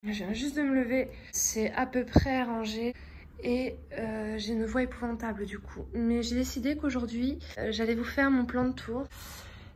Je viens juste de me lever, c'est à peu près rangé et j'ai une voix épouvantable du coup. Mais j'ai décidé qu'aujourd'hui, j'allais vous faire mon plan de tour.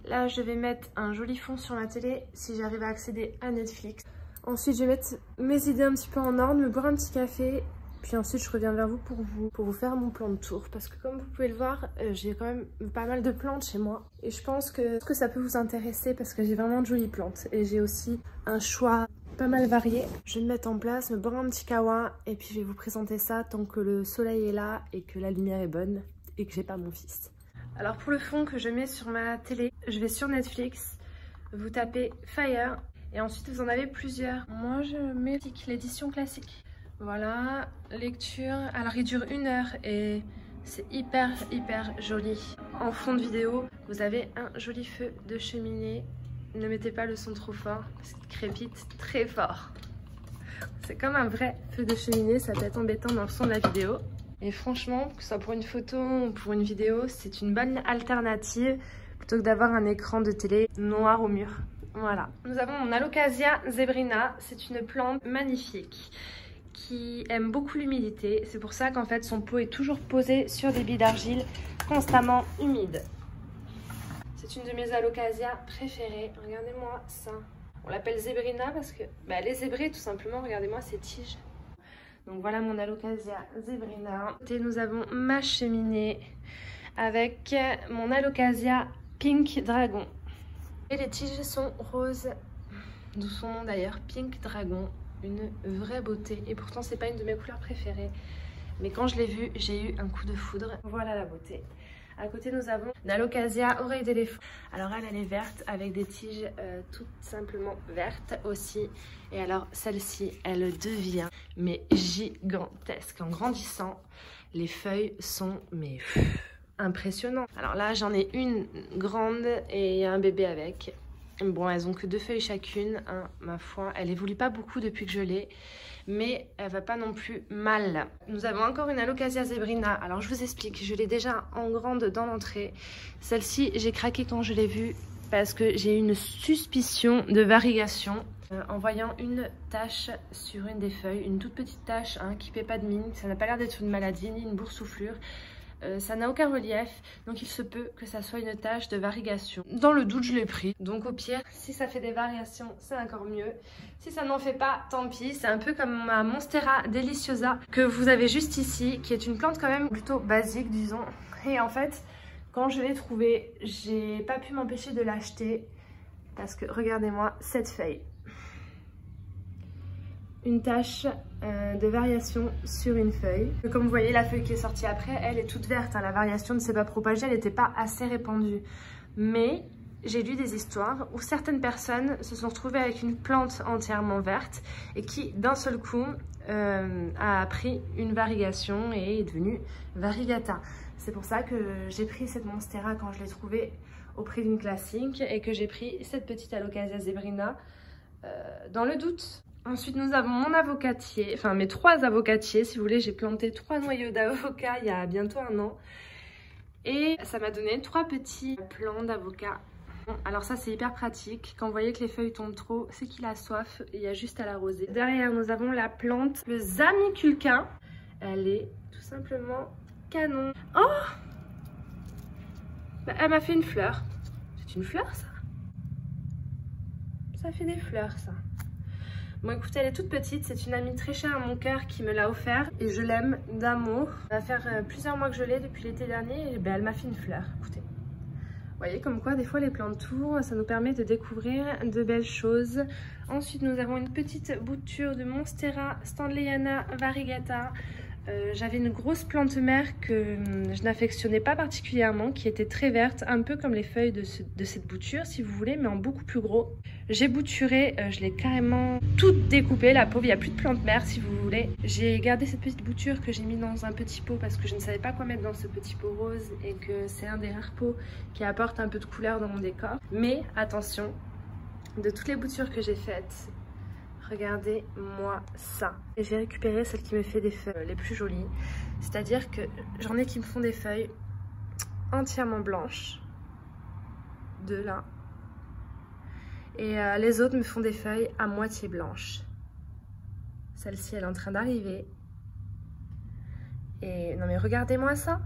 Là, je vais mettre un joli fond sur ma télé si j'arrive à accéder à Netflix. Ensuite, je vais mettre mes idées un petit peu en ordre, me boire un petit café. Puis ensuite, je reviens vers vous pour vous faire mon plan de tour. Parce que comme vous pouvez le voir, j'ai quand même pas mal de plantes chez moi. Et je pense que ça peut vous intéresser parce que j'ai vraiment de jolies plantes. Et j'ai aussi un choix pas mal varié. Je vais me mettre en place, me boire un petit kawa. Et puis je vais vous présenter ça tant que le soleil est là et que la lumière est bonne. Et que j'ai pas mon fils. Alors pour le fond que je mets sur ma télé, je vais sur Netflix. Vous tapez Fire. Et ensuite vous en avez plusieurs. Moi je mets l'édition classique. Voilà, lecture. Alors il dure 1 heure et c'est hyper joli. En fond de vidéo, vous avez un joli feu de cheminée. Ne mettez pas le son trop fort parce qu'il crépite très fort. C'est comme un vrai feu de cheminée, ça peut être embêtant dans le son de la vidéo. Et franchement, que ce soit pour une photo ou pour une vidéo, c'est une bonne alternative plutôt que d'avoir un écran de télé noir au mur. Voilà. Nous avons mon Alocasia zebrina, c'est une plante magnifique qui aime beaucoup l'humidité. C'est pour ça qu'en fait son pot est toujours posé sur des billes d'argile constamment humides. C'est une de mes alocasias préférées. Regardez-moi ça. On l'appelle zebrina parce que elle est zébrée tout simplement. Regardez-moi ces tiges. Donc voilà mon alocasia zebrina. Et nous avons ma cheminée avec mon alocasia pink dragon. Et les tiges sont roses. D'où son nom d'ailleurs, pink dragon. Une vraie beauté et pourtant c'est pas une de mes couleurs préférées, mais quand je l'ai vue j'ai eu un coup de foudre. Voilà la beauté. À côté nous avons une alocasia oreille d'éléphant. Alors elle est verte avec des tiges tout simplement vertes aussi, et alors celle-ci elle devient mais gigantesque. En grandissant les feuilles sont mais impressionnantes. Alors là j'en ai une grande et il y a un bébé avec. Bon, elles ont que 2 feuilles chacune, hein, ma foi. Elle évolue pas beaucoup depuis que je l'ai, mais elle va pas non plus mal. Nous avons encore une Alocasia zebrina. Alors je vous explique, je l'ai déjà en grande dans l'entrée. Celle-ci, j'ai craqué quand je l'ai vue parce que j'ai eu une suspicion de variegation en voyant une tache sur une des feuilles, une toute petite tache hein, qui fait pas de mine. Ça n'a pas l'air d'être une maladie ni une boursouflure. Ça n'a aucun relief, donc il se peut que ça soit une tache de variegation. Dans le doute, je l'ai pris. Donc au pire, si ça fait des variations, c'est encore mieux. Si ça n'en fait pas, tant pis. C'est un peu comme ma Monstera deliciosa que vous avez juste ici, qui est une plante quand même plutôt basique, disons. Et en fait, quand je l'ai trouvée, j'ai pas pu m'empêcher de l'acheter parce que regardez-moi cette feuille. Une tache de variation sur une feuille. Comme vous voyez, la feuille qui est sortie après, elle est toute verte. Hein. La variation ne s'est pas propagée, elle n'était pas assez répandue. Mais j'ai lu des histoires où certaines personnes se sont retrouvées avec une plante entièrement verte et qui, d'un seul coup, a pris une variegation et est devenue variegata. C'est pour ça que j'ai pris cette Monstera quand je l'ai trouvée au prix d'une classique et que j'ai pris cette petite Alocasia zebrina dans le doute. Ensuite, nous avons mon avocatier, enfin mes 3 avocatiers, si vous voulez. J'ai planté 3 noyaux d'avocat il y a bientôt 1 an. Et ça m'a donné 3 petits plants d'avocat. Alors ça, c'est hyper pratique. Quand vous voyez que les feuilles tombent trop, c'est qu'il a soif et il y a juste à l'arroser. Derrière, nous avons la plante, le Zamioculca. Elle est tout simplement canon. Oh, elle m'a fait une fleur. C'est une fleur, ça? Ça fait des fleurs, ça. Bon écoutez, elle est toute petite, c'est une amie très chère à mon cœur qui me l'a offert et je l'aime d'amour. Ça va faire plusieurs mois que je l'ai depuis l'été dernier et elle m'a fait une fleur, écoutez. Vous voyez comme quoi des fois les plants de tour, ça nous permet de découvrir de belles choses. Ensuite nous avons une petite bouture de Monstera stanleyana variegata. J'avais une grosse plante mère que je n'affectionnais pas particulièrement, qui était très verte, un peu comme les feuilles de cette bouture si vous voulez, mais en beaucoup plus gros. J'ai bouturé, je l'ai carrément toute découpée, la pauvre, il n'y a plus de plante mère si vous voulez. J'ai gardé cette petite bouture que j'ai mis dans un petit pot parce que je ne savais pas quoi mettre dans ce petit pot rose et que c'est un des rares pots qui apporte un peu de couleur dans mon décor. Mais attention, de toutes les boutures que j'ai faites, regardez-moi ça. Et j'ai récupéré celle qui me fait des feuilles les plus jolies. C'est-à-dire que j'en ai qui me font des feuilles entièrement blanches. De là. Et les autres me font des feuilles à moitié blanches. Celle-ci, elle est en train d'arriver. Et non mais regardez-moi ça.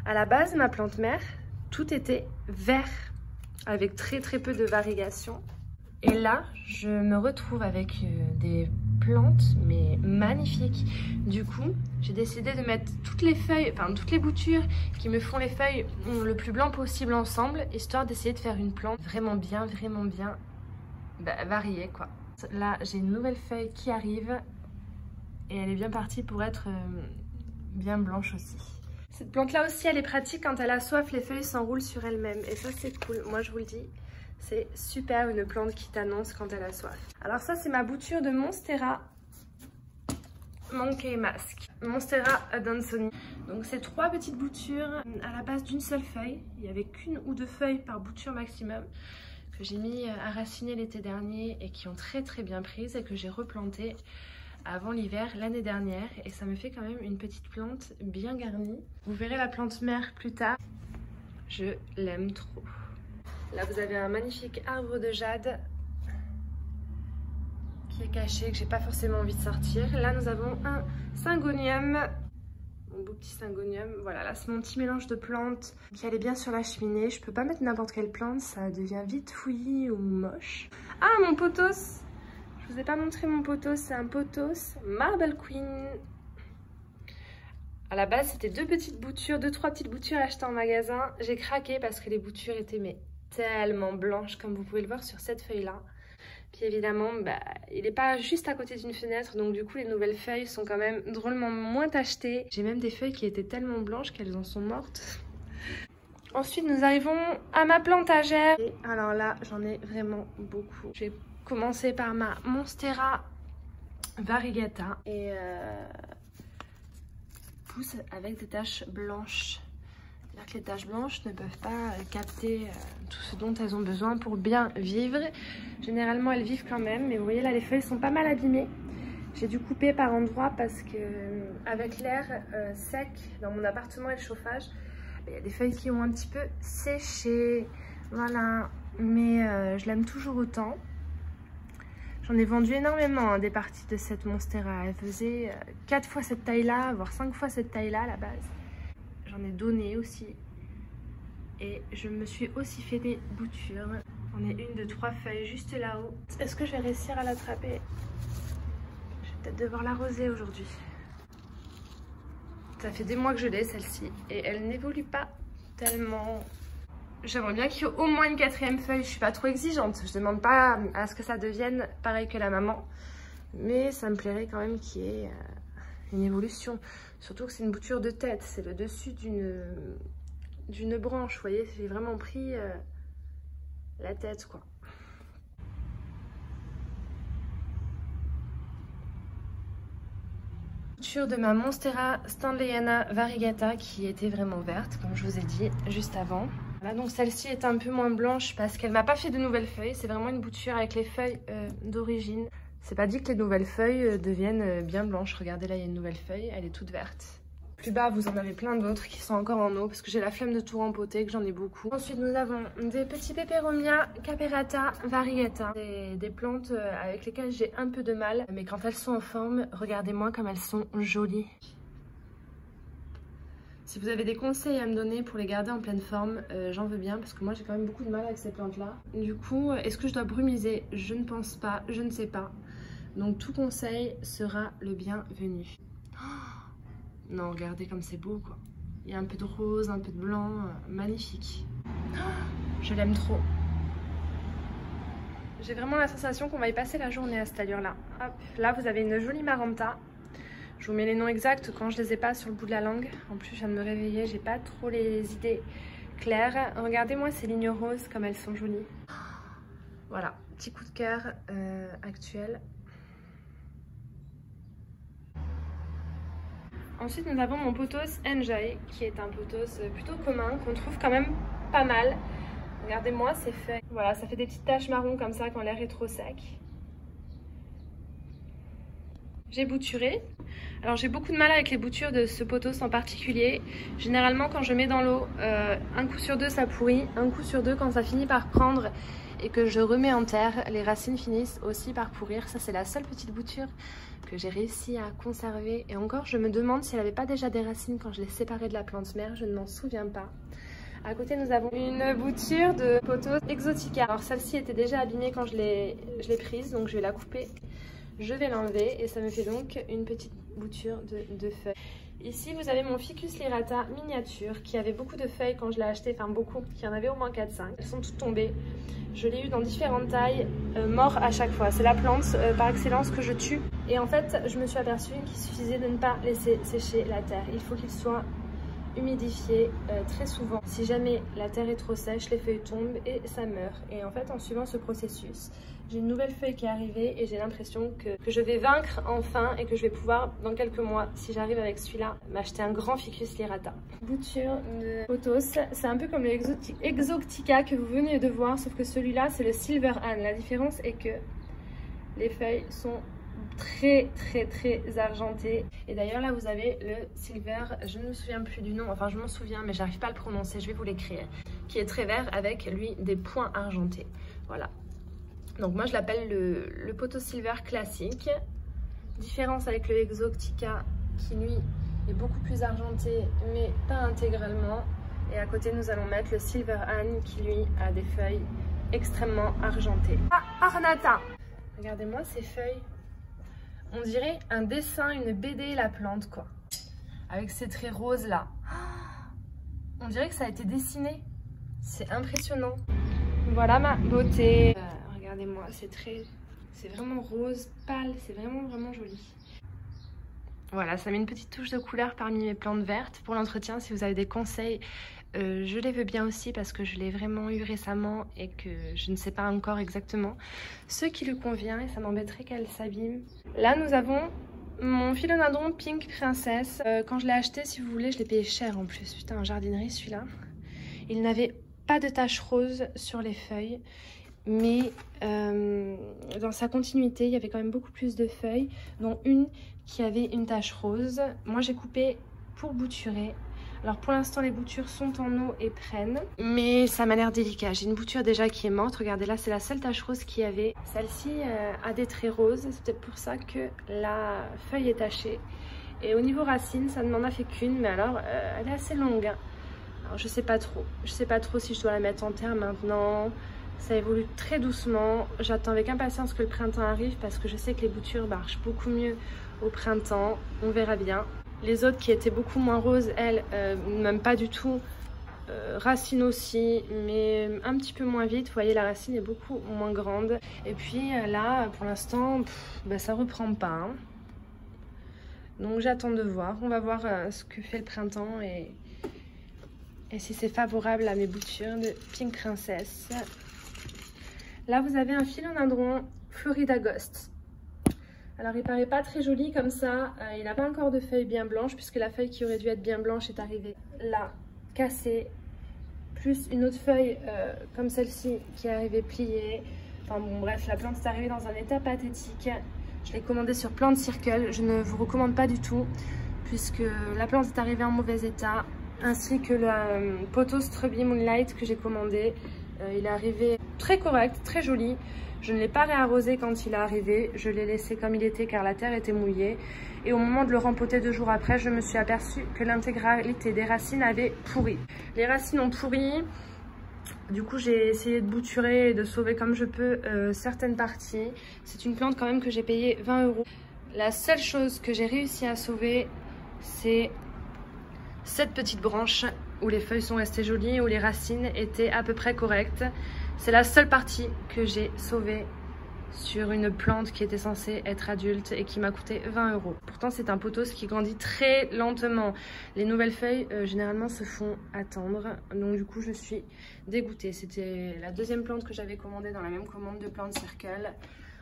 À la base, ma plante mère, tout était vert, avec très peu de variegation. Et là, je me retrouve avec des plantes, mais magnifiques. Du coup, j'ai décidé de mettre toutes les feuilles, enfin toutes les boutures qui me font les feuilles le plus blanc possible ensemble, histoire d'essayer de faire une plante vraiment bien variée, quoi. Là, j'ai une nouvelle feuille qui arrive et elle est bien partie pour être bien blanche aussi. Cette plante-là aussi, elle est pratique. Quand elle a soif, les feuilles s'enroulent sur elles-mêmes. Et ça, c'est cool. Moi, je vous le dis, c'est super une plante qui t'annonce quand elle a soif. Alors ça, c'est ma bouture de Monstera Monkey Mask. Monstera adansonii. Donc, c'est 3 petites boutures à la base d'une seule feuille. Il n'y avait qu'1 ou 2 feuilles par bouture maximum que j'ai mis à raciner l'été dernier et qui ont très bien prises et que j'ai replantées avant l'hiver l'année dernière, et ça me fait quand même une petite plante bien garnie. Vous verrez la plante mère plus tard. Je l'aime trop. Là vous avez un magnifique arbre de jade qui est caché, que j'ai pas forcément envie de sortir. Là nous avons un syngonium, mon beau petit syngonium. Voilà, là c'est mon petit mélange de plantes qui allait bien sur la cheminée. Je peux pas mettre n'importe quelle plante, ça devient vite fouillis ou moche. Ah, mon pothos! Je vous ai pas montré mon pothos, c'est un pothos Marble Queen. À la base, c'était 2 petites boutures, 2-3 petites boutures achetées en magasin. J'ai craqué parce que les boutures étaient mais tellement blanches, comme vous pouvez le voir sur cette feuille-là. Puis évidemment, il n'est pas juste à côté d'une fenêtre, donc du coup, les nouvelles feuilles sont quand même drôlement moins tachetées. J'ai même des feuilles qui étaient tellement blanches qu'elles en sont mortes. Ensuite, nous arrivons à ma plantagère. Et alors là, j'en ai vraiment beaucoup. J'ai commencer par ma Monstera variegata et pousse avec des taches blanches. C'est-à-dire que les taches blanches ne peuvent pas capter tout ce dont elles ont besoin pour bien vivre. Généralement elles vivent quand même, mais vous voyez là les feuilles sont pas mal abîmées. J'ai dû couper par endroits parce que avec l'air sec dans mon appartement et le chauffage, il y a des feuilles qui ont un petit peu séché. Voilà, mais je l'aime toujours autant. J'en ai vendu énormément hein, des parties de cette Monstera. Elle faisait 4 fois cette taille-là, voire 5 fois cette taille-là à la base. J'en ai donné aussi. Et je me suis aussi fait des boutures. On est une de 3 feuilles juste là-haut. Est-ce que je vais réussir à l'attraper? Je vais peut-être devoir l'arroser aujourd'hui. Ça fait des mois que je l'ai celle-ci. Et elle n'évolue pas tellement. J'aimerais bien qu'il y ait au moins une 4e feuille. Je suis pas trop exigeante. Je demande pas à ce que ça devienne pareil que la maman. Mais ça me plairait quand même qu'il y ait une évolution. Surtout que c'est une bouture de tête. C'est le dessus d'une branche. Vous voyez, j'ai vraiment pris la tête quoi. Bouture de ma Monstera Stanleyana variegata qui était vraiment verte, comme je vous ai dit juste avant. Voilà, donc celle-ci est un peu moins blanche parce qu'elle m'a pas fait de nouvelles feuilles. C'est vraiment une bouture avec les feuilles d'origine. C'est pas dit que les nouvelles feuilles deviennent bien blanches. Regardez là, il y a une nouvelle feuille, elle est toute verte. Plus bas, vous en avez plein d'autres qui sont encore en eau parce que j'ai la flemme de tout rempoter, que j'en ai beaucoup. Ensuite, nous avons des petits Peperomia Caperata variegata. Des plantes avec lesquelles j'ai un peu de mal. Mais quand elles sont en forme, regardez-moi comme elles sont jolies. Si vous avez des conseils à me donner pour les garder en pleine forme, j'en veux bien parce que moi j'ai quand même beaucoup de mal avec ces plantes-là. Du coup, est-ce que je dois brumiser? Je ne pense pas, je ne sais pas. Donc tout conseil sera le bienvenu. Oh non, regardez comme c'est beau quoi. Il y a un peu de rose, un peu de blanc, magnifique. Oh, je l'aime trop. J'ai vraiment la sensation qu'on va y passer la journée à cette allure-là. Hop, là vous avez une jolie Maranta. Je vous mets les noms exacts quand je les ai pas sur le bout de la langue. En plus, je viens de me réveiller, j'ai pas trop les idées claires. Regardez-moi ces lignes roses, comme elles sont jolies. Voilà, petit coup de cœur actuel. Ensuite, nous avons mon pothos Enjoy, qui est un pothos plutôt commun, qu'on trouve quand même pas mal. Regardez-moi ces feuilles. Voilà, ça fait des petites taches marron comme ça quand l'air est trop sec. J'ai bouturé. Alors j'ai beaucoup de mal avec les boutures de ce pothos en particulier. Généralement quand je mets dans l'eau, un coup sur 2 ça pourrit, un coup sur 2 quand ça finit par prendre et que je remets en terre, les racines finissent aussi par pourrir. Ça c'est la seule petite bouture que j'ai réussi à conserver. Et encore, je me demande si elle n'avait pas déjà des racines quand je l'ai séparée de la plante mère, je ne m'en souviens pas. À côté, nous avons une bouture de Pothos Exotica. Alors celle-ci était déjà abîmée quand je l'ai prise, donc je vais la couper. Je vais l'enlever et ça me fait donc une petite bouture de feuilles. Ici, vous avez mon Ficus lyrata miniature qui avait beaucoup de feuilles quand je l'ai acheté, enfin beaucoup, qui en avait au moins 4-5. Elles sont toutes tombées. Je l'ai eu dans différentes tailles, mort à chaque fois. C'est la plante par excellence que je tue. Et en fait, je me suis aperçue qu'il suffisait de ne pas laisser sécher la terre. Il faut qu'il soit humidifié très souvent. Si jamais la terre est trop sèche, les feuilles tombent et ça meurt. Et en fait, en suivant ce processus, j'ai une nouvelle feuille qui est arrivée et j'ai l'impression que je vais vaincre enfin et que je vais pouvoir, dans quelques mois, si j'arrive avec celui-là, m'acheter un grand Ficus lyrata. Bouture de Pothos, c'est un peu comme le Exotica que vous venez de voir, sauf que celui-là, c'est le Silver Anne. La différence est que les feuilles sont très argentées. Et d'ailleurs, là, vous avez le Silver, je ne me souviens plus du nom, enfin, je m'en souviens, mais j'arrive pas à le prononcer, je vais vous l'écrire, qui est très vert avec, lui, des points argentés. Voilà. Donc moi je l'appelle le Pothos Silver classique. Différence avec le Exotica qui lui est beaucoup plus argenté mais pas intégralement. Et à côté nous allons mettre le Silver Anne qui lui a des feuilles extrêmement argentées. Ah, Ornata! Regardez-moi ces feuilles. On dirait un dessin, une BD la plante quoi. Avec ces traits roses là. On dirait que ça a été dessiné. C'est impressionnant. Voilà ma beauté. Regardez-moi, c'est vraiment rose, pâle, c'est vraiment joli. Voilà, ça met une petite touche de couleur parmi mes plantes vertes. Pour l'entretien, si vous avez des conseils, je les veux bien aussi parce que je l'ai vraiment eu récemment et que je ne sais pas encore exactement ce qui lui convient et ça m'embêterait qu'elle s'abîme. Là, nous avons mon philodendron Pink Princess. Quand je l'ai acheté, si vous voulez, je l'ai payé cher en plus. Putain, en jardinerie, celui-là. Il n'avait pas de taches roses sur les feuilles. Mais dans sa continuité, il y avait quand même beaucoup plus de feuilles, dont une qui avait une tache rose. Moi, j'ai coupé pour bouturer. Alors pour l'instant, les boutures sont en eau et prennent, mais ça m'a l'air délicat. J'ai une bouture déjà qui est morte. Regardez là, c'est la seule tache rose qu'il y avait. Celle-ci a des traits roses. C'est peut-être pour ça que la feuille est tachée. Et au niveau racine, ça ne m'en a fait qu'une, mais alors elle est assez longue. Alors je sais pas trop. Je sais pas trop si je dois la mettre en terre maintenant. Ça évolue très doucement. J'attends avec impatience que le printemps arrive parce que je sais que les boutures marchent beaucoup mieux au printemps. On verra bien. Les autres qui étaient beaucoup moins roses, elles, même pas du tout. Racine aussi, mais un petit peu moins vite. Vous voyez, la racine est beaucoup moins grande. Et puis là, pour l'instant, ça reprend pas. Hein. Donc j'attends de voir. On va voir ce que fait le printemps et si c'est favorable à mes boutures de Pink Princess. Là, vous avez un philodendron Florida Ghost. Alors, il paraît pas très joli comme ça. Il n'a pas encore de feuilles bien blanches puisque la feuille qui aurait dû être bien blanche est arrivée là, cassée. Plus une autre feuille comme celle-ci qui est arrivée pliée. Enfin bon, bref, la plante est arrivée dans un état pathétique. Je l'ai commandée sur Plant Circle. Je ne vous recommande pas du tout puisque la plante est arrivée en mauvais état. Ainsi que le Pothos Trubby Moonlight que j'ai commandé. Il est arrivé très correct, très joli. Je ne l'ai pas réarrosé quand il est arrivé. Je l'ai laissé comme il était car la terre était mouillée. Et au moment de le rempoter 2 jours après, je me suis aperçue que l'intégralité des racines avait pourri. Les racines ont pourri. Du coup, j'ai essayé de bouturer et de sauver comme je peux certaines parties. C'est une plante quand même que j'ai payé 20 €. La seule chose que j'ai réussi à sauver, c'est cette petite branche où les feuilles sont restées jolies, où les racines étaient à peu près correctes. C'est la seule partie que j'ai sauvée sur une plante qui était censée être adulte et qui m'a coûté 20 €. Pourtant, c'est un pothos qui grandit très lentement. Les nouvelles feuilles, généralement, se font attendre. Donc, du coup, je suis dégoûtée. C'était la deuxième plante que j'avais commandée dans la même commande de Plant Circle.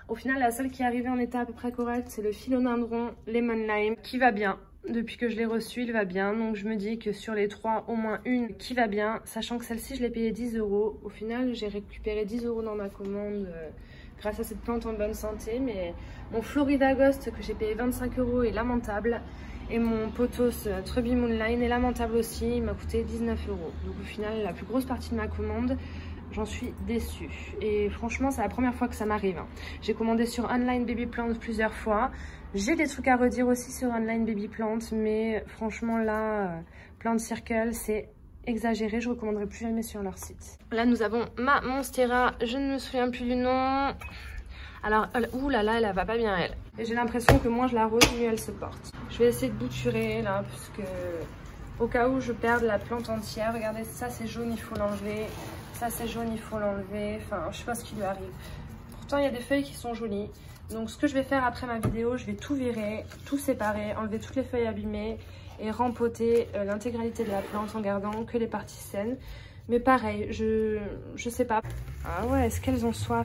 Au final, la seule qui est arrivée en état à peu près correct, c'est le philodendron Lemon Lime, qui va bien. Depuis que je l'ai reçu, il va bien. Donc je me dis que sur les 3, au moins une qui va bien. Sachant que celle-ci, je l'ai payée 10 €. Au final, j'ai récupéré 10 € dans ma commande grâce à cette plante en bonne santé. Mais mon Florida Ghost que j'ai payé 25 € est lamentable. Et mon Pothos Trubby Moonlight est lamentable aussi. Il m'a coûté 19 €. Donc au final, la plus grosse partie de ma commande, j'en suis déçue. Et franchement, c'est la première fois que ça m'arrive. J'ai commandé sur Online Baby Plant plusieurs fois. J'ai des trucs à redire aussi sur Online Baby Plant, mais franchement là, Plant Circle, c'est exagéré. Je recommanderais plus jamais sur leur site. Là, nous avons ma Monstera. Je ne me souviens plus du nom. Alors, ouh là là, elle va pas bien, elle. Et j'ai l'impression que moins je l'arrose, mieux elle se porte. Je vais essayer de bouturer là, parce que au cas où je perde la plante entière. Regardez, ça c'est jaune, il faut l'enlever. Ça c'est jaune, il faut l'enlever. Enfin, je sais pas ce qui lui arrive. Pourtant, il y a des feuilles qui sont jolies. Donc, ce que je vais faire après ma vidéo, je vais tout virer, tout séparer, enlever toutes les feuilles abîmées et rempoter l'intégralité de la plante en gardant que les parties saines. Mais pareil, je sais pas. Ah ouais, est-ce qu'elles ont soif?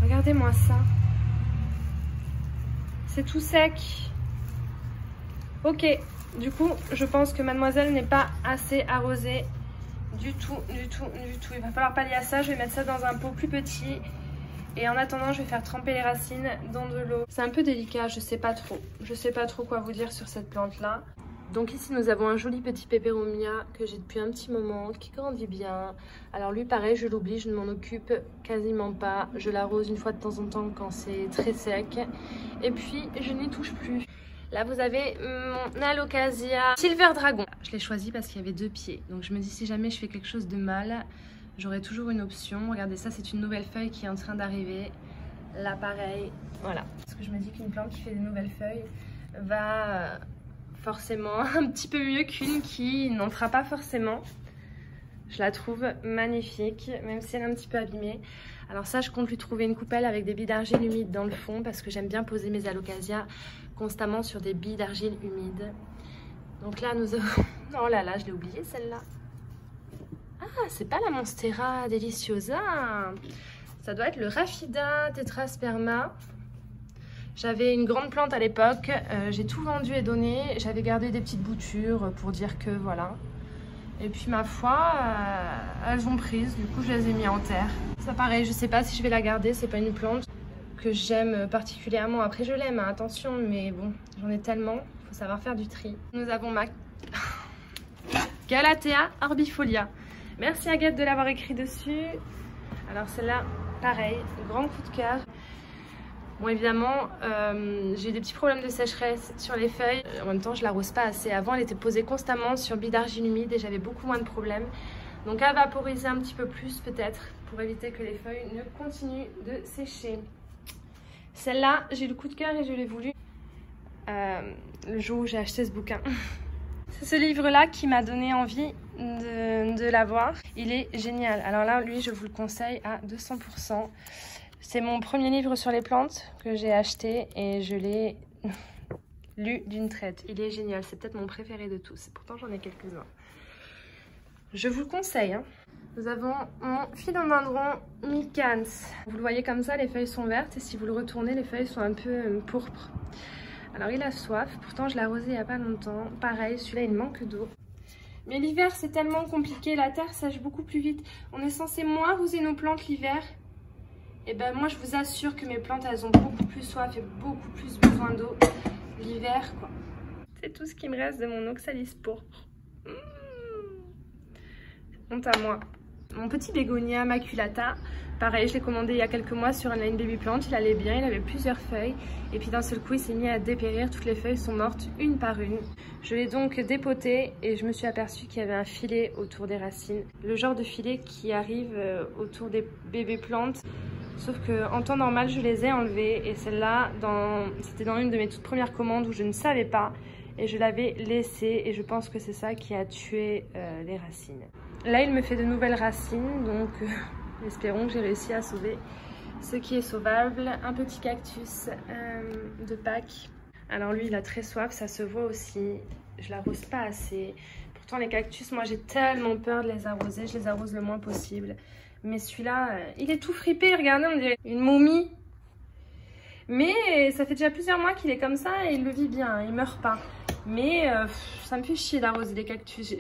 Regardez-moi ça. C'est tout sec. Ok, du coup, je pense que mademoiselle n'est pas assez arrosée du tout. Il va falloir pallier à ça. Je vais mettre ça dans un pot plus petit. Et en attendant, je vais faire tremper les racines dans de l'eau. C'est un peu délicat, je sais pas trop. Je sais pas trop quoi vous dire sur cette plante-là. Donc ici, nous avons un joli petit peperomia que j'ai depuis un petit moment, qui grandit bien. Alors lui, pareil, je l'oublie, je ne m'en occupe quasiment pas. Je l'arrose une fois de temps en temps quand c'est très sec. Et puis, je n'y touche plus. Là, vous avez mon Alocasia Silver Dragon. Je l'ai choisi parce qu'il y avait 2 pieds. Donc je me dis, si jamais je fais quelque chose de mal, j'aurai toujours une option. Regardez, ça, c'est une nouvelle feuille qui est en train d'arriver. Là, pareil, voilà. Parce que je me dis qu'une plante qui fait des nouvelles feuilles va forcément un petit peu mieux qu'une qui n'en fera pas forcément. Je la trouve magnifique, même si elle est un petit peu abîmée. Alors ça, je compte lui trouver une coupelle avec des billes d'argile humide dans le fond parce que j'aime bien poser mes Alocasia constamment sur des billes d'argile humide. Donc là, nous avons... Oh là là, je l'ai oublié celle-là. Ah, c'est pas la Monstera Deliciosa. Ça doit être le Raphida Tetrasperma. J'avais une grande plante à l'époque. J'ai tout vendu et donné. J'avais gardé des petites boutures pour dire que voilà. Et puis ma foi, elles ont prise. Du coup, je les ai mis en terre. Ça pareil, je sais pas si je vais la garder. C'est pas une plante que j'aime particulièrement. Après, je l'aime, hein, attention. Mais bon, j'en ai tellement. Il faut savoir faire du tri. Nous avons ma Galatea Orbifolia. Merci Agathe de l'avoir écrit dessus. Alors celle-là, pareil, grand coup de cœur. Bon évidemment, j'ai eu des petits problèmes de sécheresse sur les feuilles. En même temps, je l'arrose pas assez. Avant, elle était posée constamment sur billes d'argile humide et j'avais beaucoup moins de problèmes. Donc à vaporiser un petit peu plus peut-être pour éviter que les feuilles ne continuent de sécher. Celle-là, j'ai eu le coup de cœur et je l'ai voulu le jour où j'ai acheté ce bouquin. C'est ce livre-là qui m'a donné envie de l'avoir. Il est génial. Alors là, lui, je vous le conseille à 200%. C'est mon premier livre sur les plantes que j'ai acheté et je l'ai lu d'une traite. Il est génial. C'est peut-être mon préféré de tous. Pourtant, j'en ai quelques-uns. Je vous le conseille. Hein. Nous avons mon philodendron micans. Vous le voyez comme ça, les feuilles sont vertes. Et si vous le retournez, les feuilles sont un peu pourpres. Alors il a soif, pourtant je l'ai arrosé il n'y a pas longtemps. Pareil, celui-là il manque d'eau. Mais l'hiver c'est tellement compliqué, la terre sèche beaucoup plus vite. On est censé moins arroser nos plantes l'hiver. Et ben moi je vous assure que mes plantes elles ont beaucoup plus soif et beaucoup plus besoin d'eau l'hiver quoi. C'est tout ce qui me reste de mon oxalis pourpre. Honte à moi. Mon petit bégonia maculata, pareil, je l'ai commandé il y a quelques mois sur Online Baby Plant. Il allait bien, il avait plusieurs feuilles. Et puis d'un seul coup, il s'est mis à dépérir. Toutes les feuilles sont mortes une par une. Je l'ai donc dépoté et je me suis aperçue qu'il y avait un filet autour des racines. Le genre de filet qui arrive autour des bébés plantes. Sauf qu'en temps normal, je les ai enlevés. Et celle-là, c'était dans une de mes toutes premières commandes où je ne savais pas. Et je l'avais laissée. Et je pense que c'est ça qui a tué les racines. Là, il me fait de nouvelles racines, donc espérons que j'ai réussi à sauver ce qui est sauvable. Un petit cactus de Pâques. Alors lui, il a très soif, ça se voit aussi. Je l'arrose pas assez. Pourtant, les cactus, moi, j'ai tellement peur de les arroser. Je les arrose le moins possible. Mais celui-là, il est tout fripé. Regardez, on dirait une momie. Mais ça fait déjà plusieurs mois qu'il est comme ça et il le vit bien. Il meurt pas. Mais ça me fait chier d'arroser les cactus.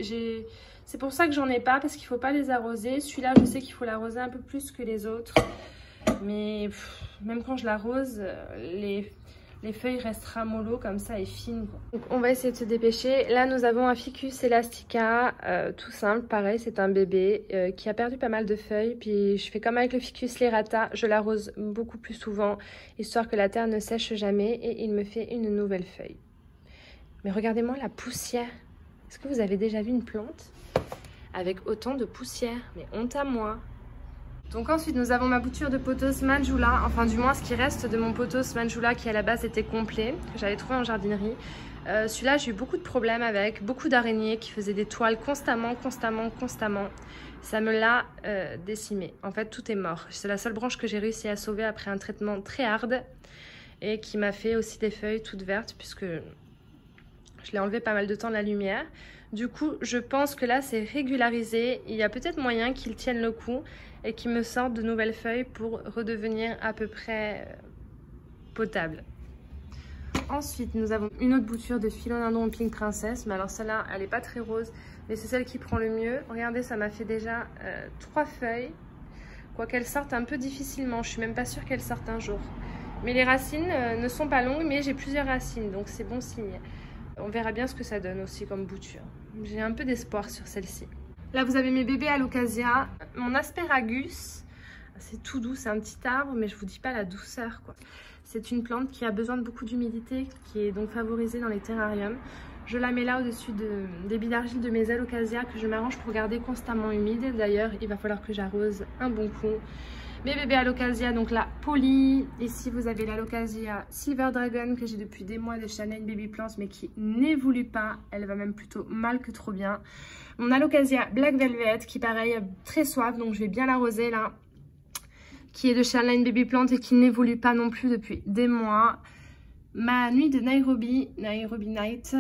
C'est pour ça que j'en ai pas, parce qu'il faut pas les arroser. Celui-là, je sais qu'il faut l'arroser un peu plus que les autres. Mais même quand je l'arrose, les feuilles restent ramollo comme ça et fines. Donc on va essayer de se dépêcher. Là nous avons un Ficus elastica, tout simple, pareil c'est un bébé qui a perdu pas mal de feuilles. Puis je fais comme avec le Ficus lerata, je l'arrose beaucoup plus souvent, histoire que la terre ne sèche jamais et il me fait une nouvelle feuille. Mais regardez-moi la poussière. Est-ce que vous avez déjà vu une plante avec autant de poussière? Mais honte à moi. Donc ensuite nous avons ma bouture de pothos Manjula, enfin du moins ce qui reste de mon pothos Manjula qui à la base était complet, que j'avais trouvé en jardinerie. Celui-là j'ai eu beaucoup de problèmes avec, beaucoup d'araignées qui faisaient des toiles constamment. Ça me l'a décimé. En fait tout est mort. C'est la seule branche que j'ai réussi à sauver après un traitement très hard et qui m'a fait aussi des feuilles toutes vertes puisque je l'ai enlevé pas mal de temps de la lumière. Du coup je pense que là c'est régularisé, il y a peut-être moyen qu'il tienne le coup et qui me sortent de nouvelles feuilles pour redevenir à peu près potable. Ensuite, nous avons une autre bouture de Philodendron Pink Princess, mais alors celle-là, elle n'est pas très rose, mais c'est celle qui prend le mieux. Regardez, ça m'a fait déjà 3 feuilles, quoiqu'elles sortent un peu difficilement, je suis même pas sûre qu'elles sortent un jour. Mais les racines ne sont pas longues, mais j'ai plusieurs racines, donc c'est bon signe. On verra bien ce que ça donne aussi comme bouture. J'ai un peu d'espoir sur celle-ci. Là, vous avez mes bébés Alocasia. Mon asparagus, c'est tout doux, c'est un petit arbre, mais je vous dis pas la douceur, quoi. C'est une plante qui a besoin de beaucoup d'humidité, qui est donc favorisée dans les terrariums. Je la mets là au-dessus des billes d'argile de mes Alocasia que je m'arrange pour garder constamment humide. D'ailleurs, il va falloir que j'arrose un bon coup. Mes bébés Alocasia, donc la Polly. Ici, vous avez l'Alocasia Silver Dragon que j'ai depuis des mois de Chanel Baby Plants, mais qui n'évolue pas. Elle va même plutôt mal que trop bien. Mon Alocasia Black Velvet qui, pareil, très soif, donc je vais bien l'arroser là. Qui est de Chanel Baby Plant et qui n'évolue pas non plus depuis des mois. Ma nuit de Nairobi Night,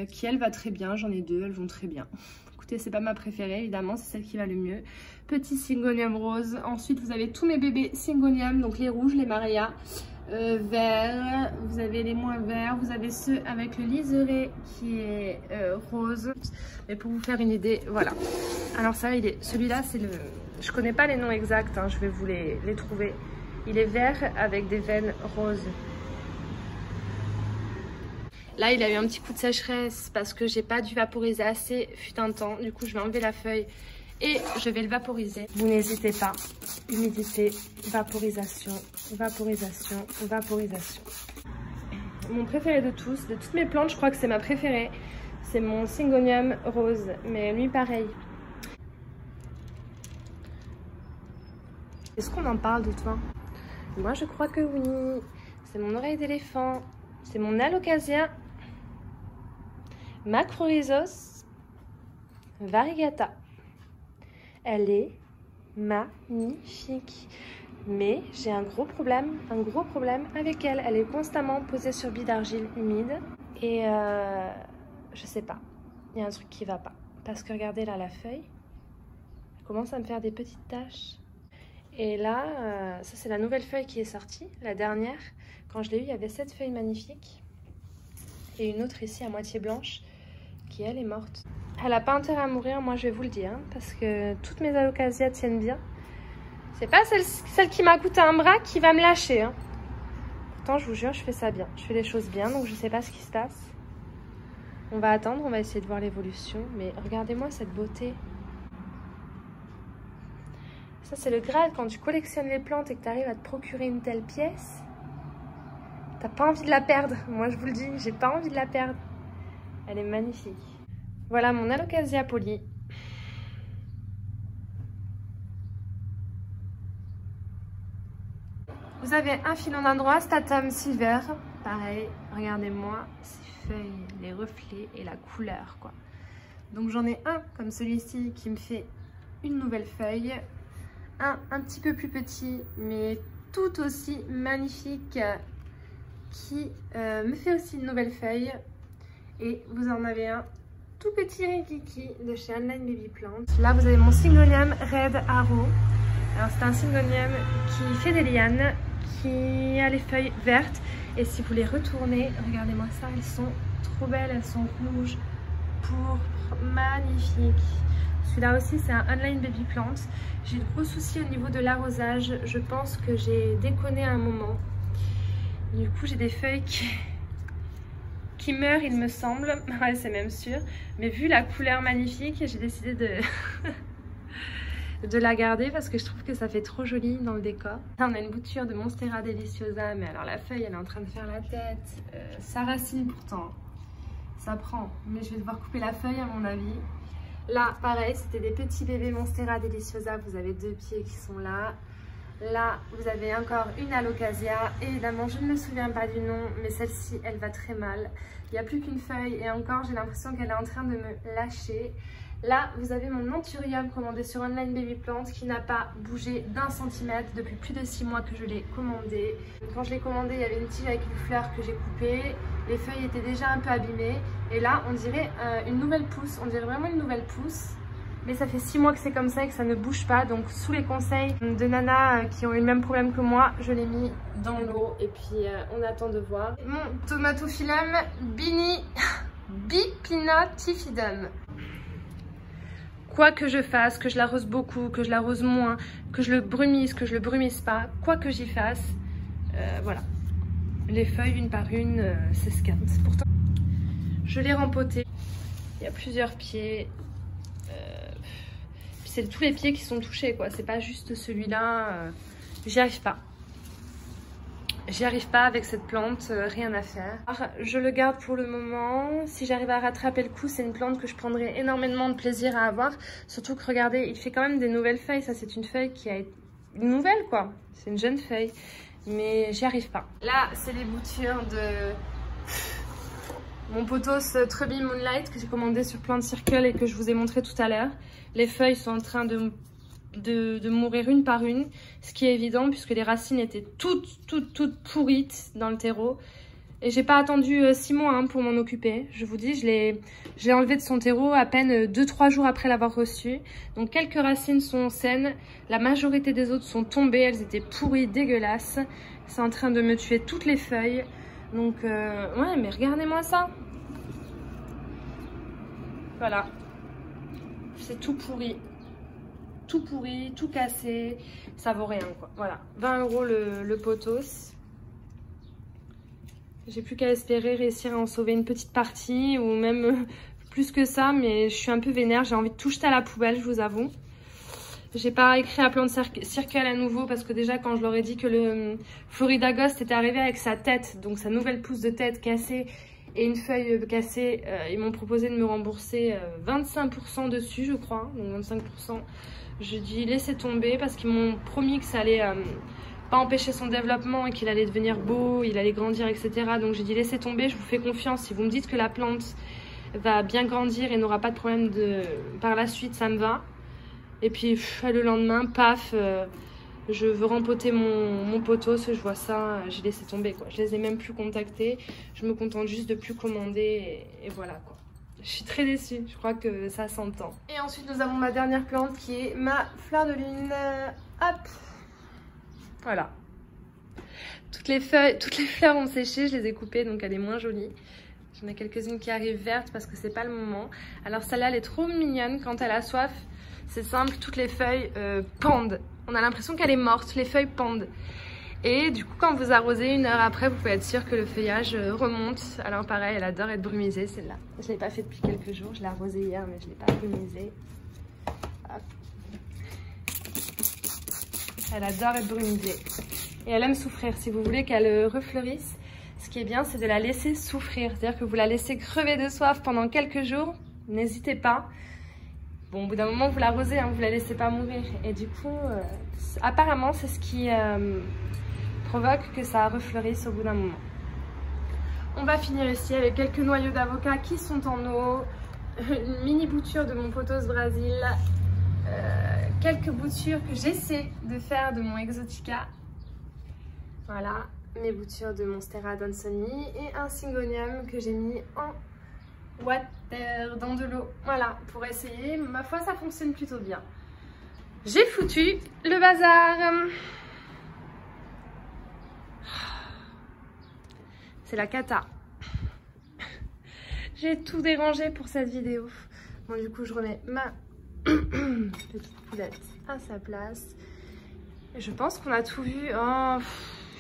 qui elle va très bien. J'en ai 2, elles vont très bien. Écoutez, c'est pas ma préférée, évidemment, c'est celle qui va le mieux. Petit Syngonium rose. Ensuite, vous avez tous mes bébés Syngonium, donc les rouges, les Maria, verts. Vous avez les moins verts. Vous avez ceux avec le liseré qui est rose. Mais pour vous faire une idée, voilà. Alors ça, celui-là, c'est le... Je connais pas les noms exacts, hein, je vais vous les trouver. Il est vert avec des veines roses. Là, il a eu un petit coup de sécheresse parce que j'ai pas dû vaporiser assez, fut un temps. Du coup, je vais enlever la feuille et je vais le vaporiser. Vous n'hésitez pas. Humidité, vaporisation, vaporisation, vaporisation. Mon préféré de tous, de toutes mes plantes, je crois que c'est ma préférée. C'est mon Syngonium rose, mais lui pareil. Est-ce qu'on en parle de toi? Moi, je crois que oui. C'est mon oreille d'éléphant. C'est mon Alocasia Macrorhizos variegata. Elle est magnifique. Mais j'ai un gros problème avec elle. Elle est constamment posée sur billes d'argile humide. Et je sais pas. Il y a un truc qui va pas. Parce que regardez là la feuille. Elle commence à me faire des petites taches. Et là, ça c'est la nouvelle feuille qui est sortie, la dernière. Quand je l'ai eue, il y avait cette feuille magnifique. Et une autre ici à moitié blanche, qui elle est morte. Elle n'a pas intérêt à mourir, moi je vais vous le dire, hein, parce que toutes mes Alocasias tiennent bien. C'est pas celle qui m'a coûté un bras qui va me lâcher. Hein. Pourtant, je vous jure, je fais ça bien. Je fais les choses bien, donc je sais pas ce qui se passe. On va attendre, on va essayer de voir l'évolution. Mais regardez-moi cette beauté. Ça, c'est le Graal quand tu collectionnes les plantes et que tu arrives à te procurer une telle pièce. T'as pas envie de la perdre. Moi, je vous le dis, j'ai pas envie de la perdre. Elle est magnifique. Voilà mon Alocasia Polly. Vous avez un Philodendron Statum Silver. Pareil, regardez-moi ces feuilles, les reflets et la couleur, quoi. Donc j'en ai un comme celui-ci qui me fait une nouvelle feuille. Un petit peu plus petit, mais tout aussi magnifique, qui me fait aussi une nouvelle feuille. Et vous en avez un tout petit Rikiki de chez Online Baby Plant. Là, vous avez mon Syngonium Red Arrow. Alors, c'est un Syngonium qui fait des lianes, qui a les feuilles vertes. Et si vous les retournez, regardez-moi ça, elles sont trop belles, elles sont rouges, pourpres, magnifiques. Celui-là aussi, c'est un Online Baby Plant. J'ai de gros soucis au niveau de l'arrosage. Je pense que j'ai déconné à un moment. Du coup, j'ai des feuilles qui meurent, il me semble. Ouais, c'est même sûr. Mais vu la couleur magnifique, j'ai décidé de... de la garder parce que je trouve que ça fait trop joli dans le décor. Là, on a une bouture de Monstera Deliciosa, mais alors la feuille elle est en train de faire la tête. Ça racine pourtant, ça prend, mais je vais devoir couper la feuille à mon avis. Là pareil, c'était des petits bébés Monstera Deliciosa, vous avez 2 pieds qui sont là. Là vous avez encore une Alocasia, et évidemment je ne me souviens pas du nom, mais celle-ci elle va très mal. Il n'y a plus qu'une feuille et encore j'ai l'impression qu'elle est en train de me lâcher. Là, vous avez mon Anthurium commandé sur Online Baby Plant qui n'a pas bougé d'1 centimètre depuis plus de 6 mois que je l'ai commandé. Quand je l'ai commandé, il y avait une tige avec une fleur que j'ai coupée. Les feuilles étaient déjà un peu abîmées. Et là, on dirait une nouvelle pousse. On dirait vraiment une nouvelle pousse. Mais ça fait 6 mois que c'est comme ça et que ça ne bouge pas. Donc, sous les conseils de Nana qui ont eu le même problème que moi, je l'ai mis dans l'eau. Et puis, on attend de voir. Mon Tomatophyllum Bipinotifidum. Quoi que je fasse, que je l'arrose beaucoup, que je l'arrose moins, que je le brumise, que je le brumise pas, quoi que j'y fasse, voilà. Les feuilles, une par une, s'esquintent. Pourtant, je l'ai rempoté. Il y a plusieurs pieds. Puis c'est tous les pieds qui sont touchés, quoi. C'est pas juste celui-là. J'y arrive pas. J'y arrive pas avec cette plante, rien à faire. Alors, je le garde pour le moment. Si j'arrive à rattraper le coup, c'est une plante que je prendrai énormément de plaisir à avoir. Surtout que regardez, il fait quand même des nouvelles feuilles. Ça, c'est une feuille qui a été une nouvelle, quoi. C'est une jeune feuille. Mais j'y arrive pas. Là, c'est les boutures de mon pothos Trubby Moonlight que j'ai commandé sur Plant Circle et que je vous ai montré tout à l'heure. Les feuilles sont en train de mourir une par une, ce qui est évident puisque les racines étaient toutes pourrites dans le terreau. Et j'ai pas attendu 6 mois hein, pour m'en occuper. Je vous dis, je l'ai enlevé de son terreau à peine 2-3 jours après l'avoir reçu. Donc quelques racines sont saines, la majorité des autres sont tombées, elles étaient pourries, dégueulasses. C'est en train de me tuer toutes les feuilles. Donc ouais, mais regardez-moi ça. Voilà, c'est tout pourri. Tout pourri, tout cassé, ça vaut rien quoi. Voilà, 20 € le pothos. J'ai plus qu'à espérer réussir à en sauver une petite partie ou même plus que ça, mais je suis un peu vénère, j'ai envie de tout jeter à la poubelle, je vous avoue. J'ai pas écrit à Plant Circle à nouveau parce que déjà quand je leur ai dit que le Florida Ghost était arrivé avec sa tête, donc sa nouvelle pousse de tête cassée et une feuille cassée, ils m'ont proposé de me rembourser 25% dessus je crois, donc 25%. Je dis laissez tomber parce qu'ils m'ont promis que ça allait pas empêcher son développement et qu'il allait devenir beau, il allait grandir, etc. Donc j'ai dit laissez tomber, je vous fais confiance. Si vous me dites que la plante va bien grandir et n'aura pas de problème par la suite, ça me va. Et puis le lendemain, paf, je veux rempoter mon pothos, je vois ça, j'ai laissé tomber quoi. Je les ai même plus contactés, je me contente juste de plus commander et voilà quoi. Je suis très déçue, je crois que ça s'entend. Et ensuite nous avons ma dernière plante qui est ma fleur de lune. Hop, voilà. Toutes les fleurs ont séché, je les ai coupées donc elle est moins jolie. J'en ai quelques-unes qui arrivent vertes parce que c'est pas le moment. Alors celle-là elle est trop mignonne, quand elle a soif, c'est simple, toutes les feuilles pendent. On a l'impression qu'elle est morte, les feuilles pendent. Et du coup quand vous arrosez 1 heure après, vous pouvez être sûr que le feuillage remonte. Alors pareil, elle adore être brumisée celle-là. Je ne l'ai pas fait depuis quelques jours, je l'ai arrosée hier mais je ne l'ai pas brumisée. Hop. Elle adore être brumisée. Et elle aime souffrir. Si vous voulez qu'elle refleurisse, ce qui est bien c'est de la laisser souffrir. C'est-à-dire que vous la laissez crever de soif pendant quelques jours, n'hésitez pas. Bon, au bout d'un moment vous l'arrosez, hein, vous la laissez pas mourir. Et du coup, apparemment c'est ce qui... provoque que ça refleurisse au bout d'un moment. On va finir ici avec quelques noyaux d'avocat qui sont en eau, une mini bouture de mon pothos Brésil, quelques boutures que j'essaie de faire de mon Exotica. Voilà, mes boutures de Monstera Donsoni et un Syngonium que j'ai mis en water, dans de l'eau. Voilà, pour essayer, ma foi ça fonctionne plutôt bien. J'ai foutu le bazar. C'est la cata. J'ai tout dérangé pour cette vidéo. Bon, du coup, je remets ma petite poulette à sa place. Et je pense qu'on a tout vu. Oh,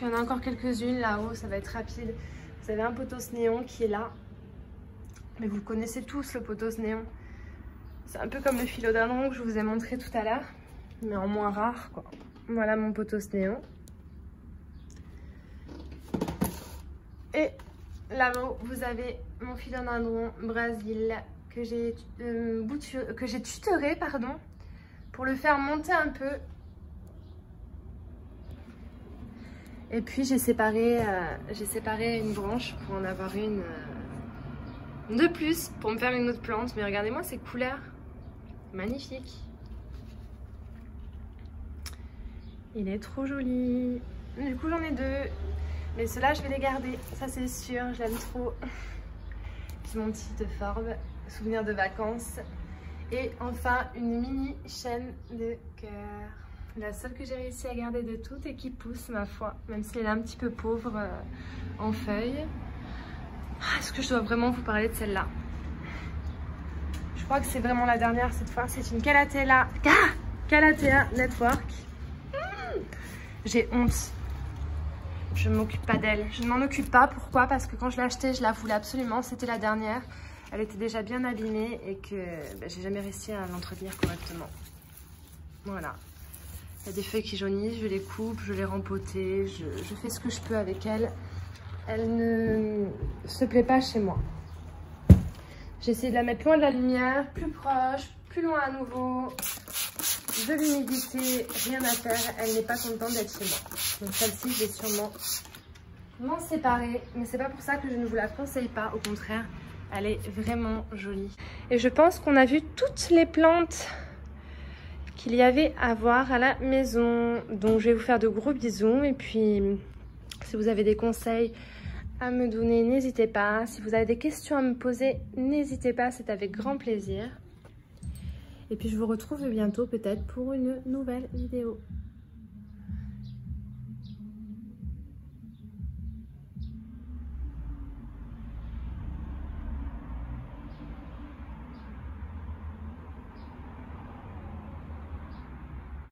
Il y en a encore quelques-unes là-haut, ça va être rapide. Vous avez un pothos néon qui est là. Mais vous le connaissez tous, le pothos néon. C'est un peu comme le philodendron que je vous ai montré tout à l'heure, mais en moins rare, quoi. Voilà mon pothos néon. Et là-haut, vous avez mon philodendron Brésil que j'ai tutoré, pardon, pour le faire monter un peu. Et puis j'ai séparé une branche pour en avoir une de plus pour me faire une autre plante. Mais regardez-moi ces couleurs, magnifique. Il est trop joli. Du coup j'en ai deux, mais ceux-là je vais les garder, ça c'est sûr, je l'aime trop. Puis mon petit de forme, souvenir de vacances. Et enfin une mini chaîne de cœur. La seule que j'ai réussi à garder de toutes et qui pousse, ma foi, même si elle est un petit peu pauvre en feuilles. Est-ce que je dois vraiment vous parler de celle-là? Je crois que c'est vraiment la dernière cette fois. C'est une Calathea Network. J'ai honte. Je ne m'occupe pas d'elle. Je ne m'en occupe pas. Pourquoi? Parce que quand je l'ai achetée, je la voulais absolument. C'était la dernière. Elle était déjà bien abîmée et que j'ai jamais réussi à l'entretenir correctement. Voilà. Il y a des feuilles qui jaunissent, je les coupe, je les rempotais, je fais ce que je peux avec elle. Elle ne se plaît pas chez moi. J'ai essayé de la mettre plus loin de la lumière, plus proche, plus loin à nouveau. De l'humidité, rien à faire. Elle n'est pas contente d'être chez moi. Donc celle-ci, je vais sûrement m'en séparer. Mais c'est pas pour ça que je ne vous la conseille pas. Au contraire, elle est vraiment jolie. Et je pense qu'on a vu toutes les plantes qu'il y avait à voir à la maison. Donc je vais vous faire de gros bisous. Et puis si vous avez des conseils à me donner, n'hésitez pas. Si vous avez des questions à me poser, n'hésitez pas, c'est avec grand plaisir. Et puis je vous retrouve bientôt peut-être pour une nouvelle vidéo.